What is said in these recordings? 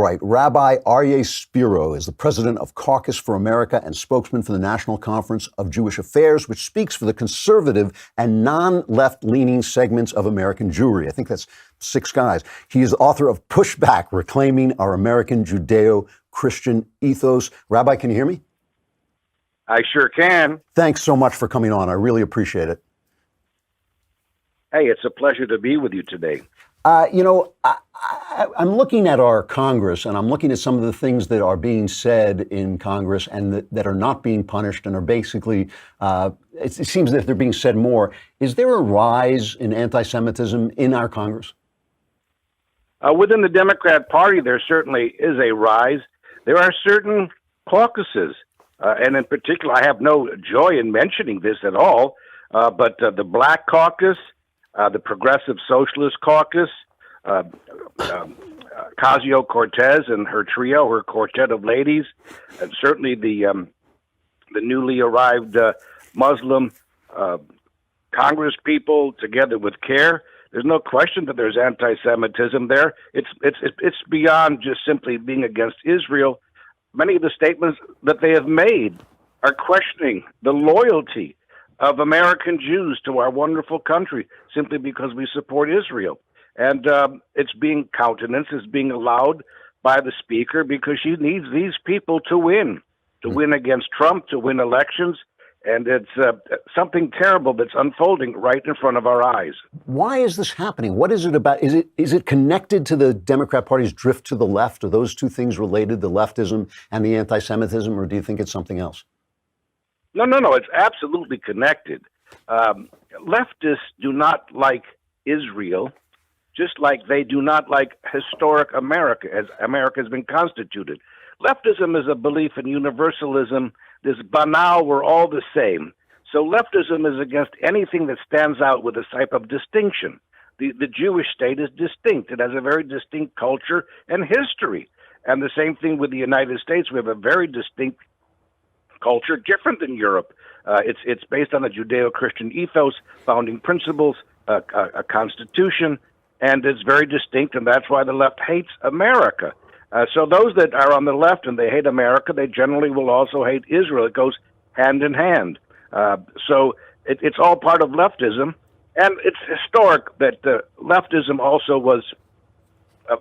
right. Rabbi Aryeh Spero is the president of Caucus for America and spokesman for the National Conference of Jewish Affairs, which speaks for the conservative and non-left-leaning segments of American Jewry. I think that's 6 guys. He is the author of Pushback, Reclaiming Our American Judeo-Christian Ethos. Rabbi, can you hear me? I sure can. Thanks so much for coming on. I really appreciate it. Hey, it's a pleasure to be with you today. I'm looking at our Congress, and I'm looking at some of the things that are being said in Congress and that are not being punished and are basically, it seems that they're being said more. Is there a rise in anti-Semitism in our Congress? Within the Democrat Party, there certainly is a rise. There are certain caucuses, and in particular, I have no joy in mentioning this at all, but the Black Caucus, the Progressive Socialist Caucus, Ocasio-Cortez and her trio, her quartet of ladies, and certainly the newly arrived Muslim Congress people, together with CARE. There's no question that there's anti-Semitism there. It's beyond just simply being against Israel. Many of the statements that they have made are questioning the loyalty of American Jews to our wonderful country simply because we support Israel. And it's being countenanced, it's being allowed by the speaker because she needs these people to win against Trump, to win elections. And it's something terrible that's unfolding right in front of our eyes. Why is this happening? What is it about? Is it connected to the Democrat Party's drift to the left? Are those two things related, the leftism and the anti-Semitism, or do you think it's something else? No, it's absolutely connected. Leftists do not like Israel, just like they do not like historic America, as America has been constituted. Leftism is a belief in universalism, this banal, we're all the same. So leftism is against anything that stands out with a type of distinction. The Jewish state is distinct. It has a very distinct culture and history. And the same thing with the United States. We have a very distinct culture, different than Europe. It's based on a Judeo-Christian ethos, founding principles, a constitution, and it's very distinct, and that's why the left hates America. So those that are on the left and they hate America, they generally will also hate Israel. It goes hand in hand. So it's all part of leftism, and it's historic that leftism also was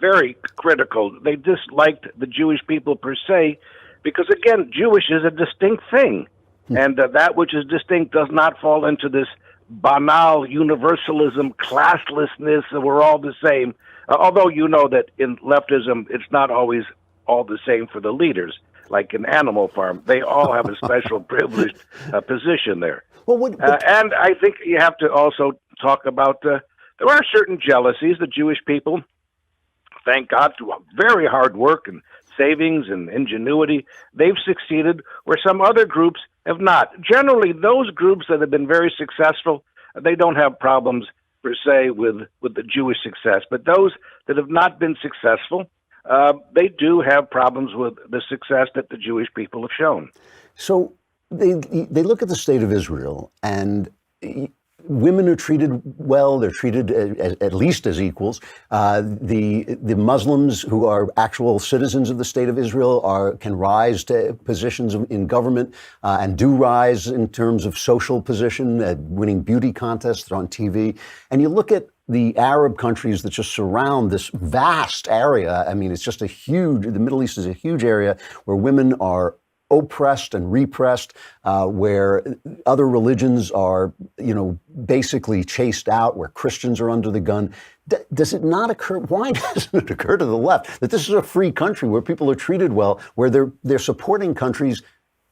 very critical. They disliked the Jewish people per se, because again, Jewish is a distinct thing, and that which is distinct does not fall into this banal universalism, classlessness, and we're all the same. Although you know that in leftism, it's not always all the same for the leaders. Like in Animal Farm, they all have a special privileged position there. Well, and I think you have to also talk about there are certain jealousies. The Jewish people, thank God, through very hard work and savings and ingenuity, they've succeeded where some other groups have not. Generally, those groups that have been very successful, they don't have problems per se with the Jewish success. But those that have not been successful, they do have problems with the success that the Jewish people have shown. So they look at the state of Israel, and women are treated well. They're treated at least as equals. The Muslims who are actual citizens of the state of Israel can rise to positions in government and do rise in terms of social position, winning beauty contests on TV. And you look at the Arab countries that just surround this vast area. I mean, it's just the Middle East is a huge area where women are oppressed and repressed, where other religions are, basically chased out, where Christians are under the gun. Does it not occur? Why doesn't it occur to the left that this is a free country where people are treated well, where they're supporting countries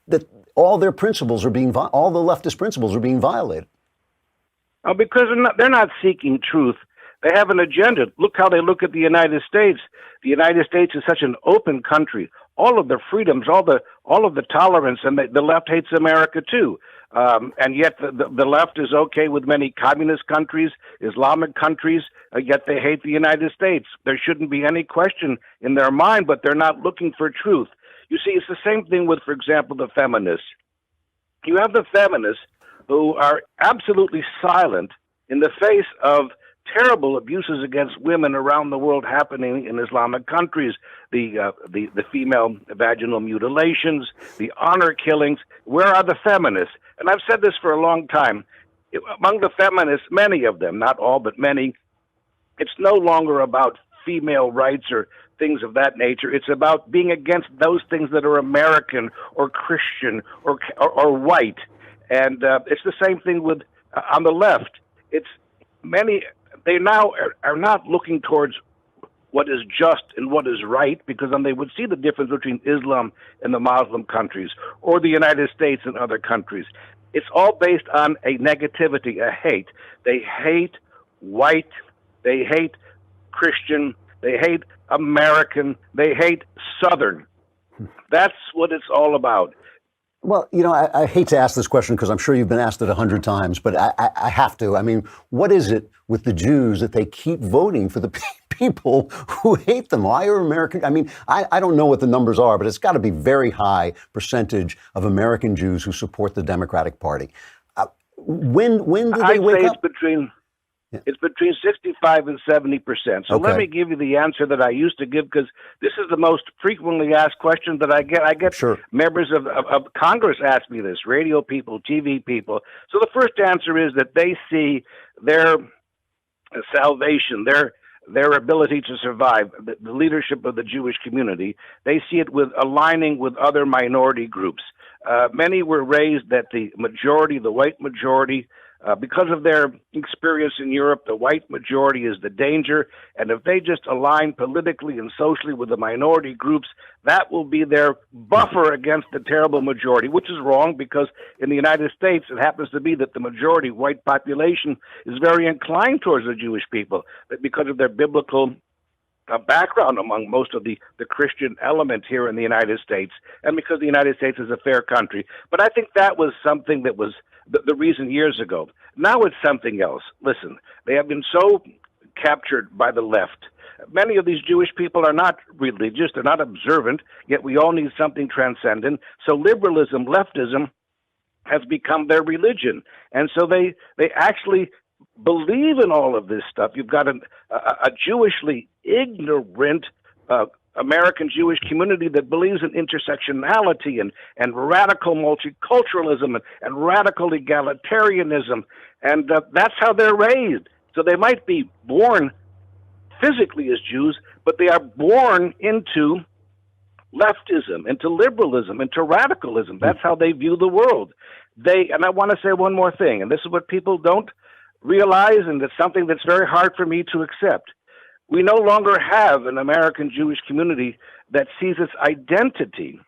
that all their principles are all the leftist principles are being violated? Because they're not seeking truth. They have an agenda. Look how they look at the United States. The United States is such an open country. All of the freedoms, all of the tolerance, and the left hates America too. And yet the left is okay with many communist countries, Islamic countries, yet they hate the United States. There shouldn't be any question in their mind, but they're not looking for truth. You see, it's the same thing with, for example, the feminists. You have the feminists who are absolutely silent in the face of terrible abuses against women around the world happening in Islamic countries, the female vaginal mutilations, the honor killings. Where are the feminists? And I've said this for a long time. Among the feminists, many of them, not all, but many, it's no longer about female rights or things of that nature. It's about being against those things that are American or Christian or white. And it's the same thing with on the left. It's many. They now are not looking towards what is just and what is right, because then they would see the difference between Islam and the Muslim countries or the United States and other countries. It's all based on a negativity, a hate. They hate white. They hate Christian. They hate American. They hate Southern. That's what it's all about. Well, I hate to ask this question because I'm sure you've been asked it 100 times, but I have to. I mean, what is it with the Jews that they keep voting for the people who hate them? Why are American? I mean, I don't know what the numbers are, but it's got to be very high percentage of American Jews who support the Democratic Party. When do they wake up? It's between 65 and 70%. So Okay. Let me give you the answer that I used to give, because this is the most frequently asked question that I get. I get Sure. members of Congress ask me this, radio people, TV people. So the first answer is that they see their salvation, their ability to survive, the leadership of the Jewish community. They see it with aligning with other minority groups. Many were raised that the majority, the white majority, because of their experience in Europe, the white majority is the danger. And if they just align politically and socially with the minority groups, that will be their buffer against the terrible majority, which is wrong, because in the United States, it happens to be that the majority white population is very inclined towards the Jewish people, but because of their biblical background among most of the Christian element here in the United States, and because the United States is a fair country. But I think that was something that was the reason years ago. Now it's something else. Listen, they have been so captured by the left. Many of these Jewish people are not religious, they're not observant, yet we all need something transcendent. So liberalism, leftism, has become their religion. And so they actually believe in all of this stuff. You've got a Jewishly ignorant American Jewish community that believes in intersectionality and radical multiculturalism and radical egalitarianism. And that's how they're raised. So they might be born physically as Jews, but they are born into leftism, into liberalism, into radicalism. That's how they view the world. And I want to say one more thing, and this is what people don't realize, and it's something that's very hard for me to accept. We no longer have an American Jewish community that sees its identity,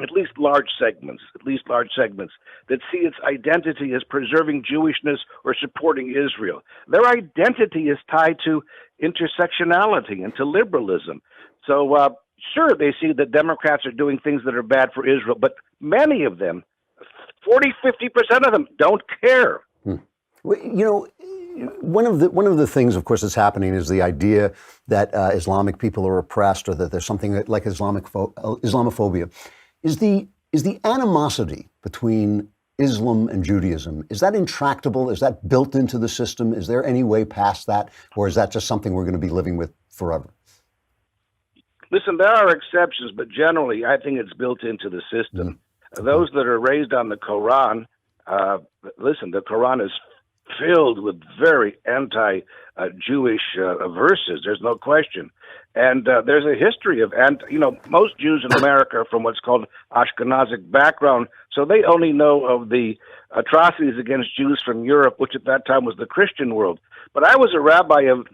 at least large segments, that see its identity as preserving Jewishness or supporting Israel. Their identity is tied to intersectionality and to liberalism. So, sure, they see that Democrats are doing things that are bad for Israel, but many of them, 40, 50% of them, don't care. Well, one of the things, of course, that's happening is the idea that Islamic people are oppressed, or that there's something like Islamophobia. Is the animosity between Islam and Judaism, is that intractable? Is that built into the system? Is there any way past that, or is that just something we're going to be living with forever? Listen, there are exceptions, but generally, I think it's built into the system. Those that are raised on the Quran, listen, the Quran is filled with very anti-Jewish verses. There's no question. And there's a history of, most Jews in America are from what's called Ashkenazic background, so they only know of the atrocities against Jews from Europe, which at that time was the Christian world. But I was a rabbi of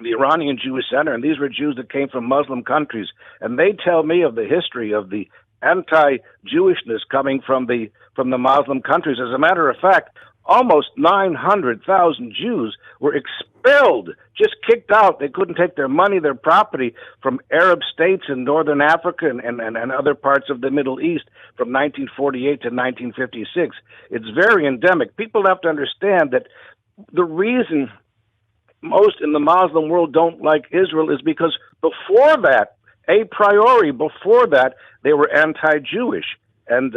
the Iranian Jewish Center, and these were Jews that came from Muslim countries, and they tell me of the history of the anti-Jewishness coming from the Muslim countries. As a matter of fact, almost 900,000 Jews were expelled, just kicked out. They couldn't take their money, their property from Arab states in northern Africa and other parts of the Middle East from 1948 to 1956. It's very endemic. People have to understand that the reason most in the Muslim world don't like Israel is because before that, a priori, before that, they were anti-Jewish. And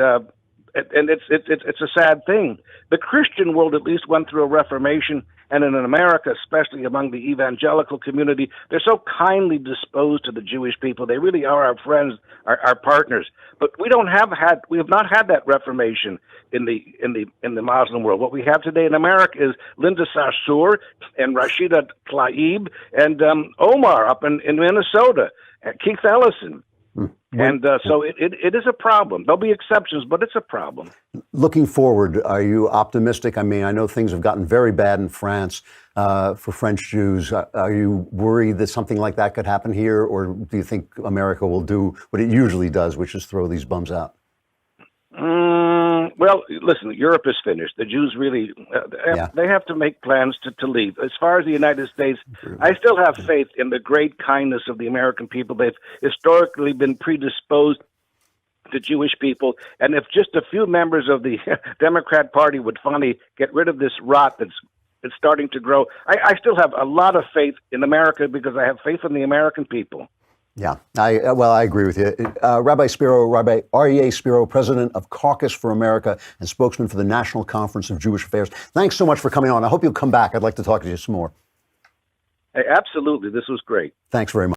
it's a sad thing. The Christian world at least went through a reformation, And in America, especially among the evangelical community, they're so kindly disposed to the Jewish people. They really are our friends, our partners. But we have not had that reformation in the Muslim world. What we have today in America is Linda Sarsour and Rashida Tlaib and Omar up in Minnesota, and Keith Ellison. And so it is a problem. There'll be exceptions, but it's a problem. Looking forward, are you optimistic? I mean, I know things have gotten very bad in France for French Jews. Are you worried that something like that could happen here? Or do you think America will do what it usually does, which is throw these bums out? Well, listen, Europe is finished. The Jews really, they have to make plans to leave. As far as the United States, I still have faith in the great kindness of the American people. They've historically been predisposed to Jewish people. And if just a few members of the Democrat Party would finally get rid of this rot that's starting to grow, I still have a lot of faith in America because I have faith in the American people. Yeah, I agree with you. Rabbi Aryeh Spero, president of Caucus for America and spokesman for the National Conference of Jewish Affairs. Thanks so much for coming on. I hope you'll come back. I'd like to talk to you some more. Hey, absolutely. This was great. Thanks very much.